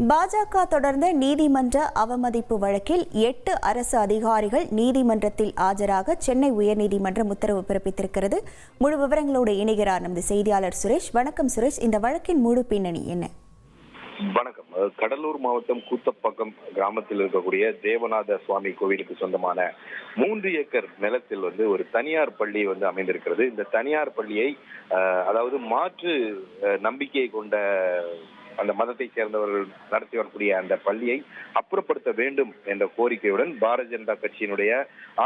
பாஜக தொடர்ந்த நீதிமன்ற அவமதிப்பு வழக்கில் 8 அரசு அதிகாரிகள் நீதிமன்றத்தில் ஆஜராக சென்னை உயர்நீதிமன்றம் உத்தரவு பிறப்பித்திருக்கிறது. முழு விவரங்களோடு இணைகிறார் நமது செய்தியாளர் சுரேஷ். வணக்கம் சுரேஷ், இந்த வழக்கின் முழு பின்னணி என்ன? வணக்கம். கடலூர் மாவட்டம் கூத்தப்பாக்கம் கிராமத்தில் இருக்கக்கூடிய தேவநாத சுவாமி கோவிலுக்கு சொந்தமான 3 ஏக்கர் நிலத்தில் ஒரு தனியார் பள்ளி அமைந்திருக்கிறது. இந்த தனியார் பள்ளியை அதாவது மாற்று நம்பிக்கையை கொண்ட அந்த மதத்தை சேர்ந்தவர்கள் நடத்தி வரக்கூடிய அந்த பள்ளியை அப்புறப்படுத்த வேண்டும் என்ற கோரிக்கையுடன் பாரதிய ஜனதா கட்சியினுடைய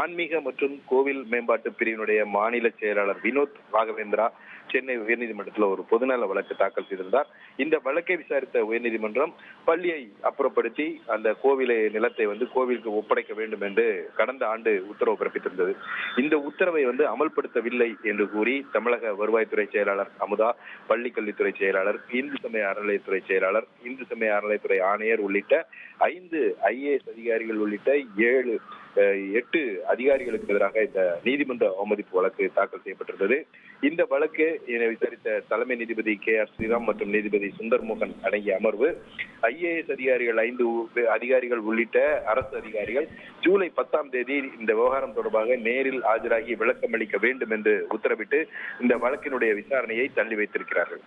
ஆன்மீக மற்றும் கோவில் மேம்பாட்டு பிரிவினுடைய மாநில செயலாளர் வினோத் ராகவேந்திரா சென்னை உயர்நீதிமன்றத்தில் ஒரு பொதுநல வழக்கு தாக்கல் செய்திருந்தார். இந்த வழக்கை விசாரித்த உயர்நீதிமன்றம் பள்ளியை அப்புறப்படுத்தி அந்த கோவிலை நிலத்தை கோவிலுக்கு ஒப்படைக்க வேண்டும் என்று கடந்த ஆண்டு உத்தரவு பிறப்பித்திருந்தது. இந்த உத்தரவை அமல்படுத்தவில்லை என்று கூறி தமிழக வருவாய்த்துறை செயலாளர் அமுதா, பள்ளிக்கல்வித்துறை செயலாளர், இந்து சமய அறநிலையத்துறை செயலாளர், இந்து சமய அறநிலையத்துறை ஆணையர் உள்ளிட்ட 5 IAS அதிகாரிகள் உள்ளிட்ட 8 அதிகாரிகளுக்கு எதிராக இந்த நீதிமன்ற அவமதிப்பு வழக்கு தாக்கல் செய்யப்பட்டிருந்தது. இந்த வழக்கு விசாரித்த தலைமை நீதிபதி KR ஸ்ரீராம் மற்றும் நீதிபதி சுந்தர்மோகன் அடங்கிய அமர்வு IAS அதிகாரிகள் 5 அதிகாரிகள் உள்ளிட்ட அரசு அதிகாரிகள் ஜூலை 10ஆம் தேதி இந்த விவகாரம் தொடர்பாக நேரில் ஆஜராகி விளக்கம் அளிக்க வேண்டும் என்று உத்தரவிட்டு இந்த வழக்கினுடைய விசாரணையை தள்ளி வைத்திருக்கிறார்கள்.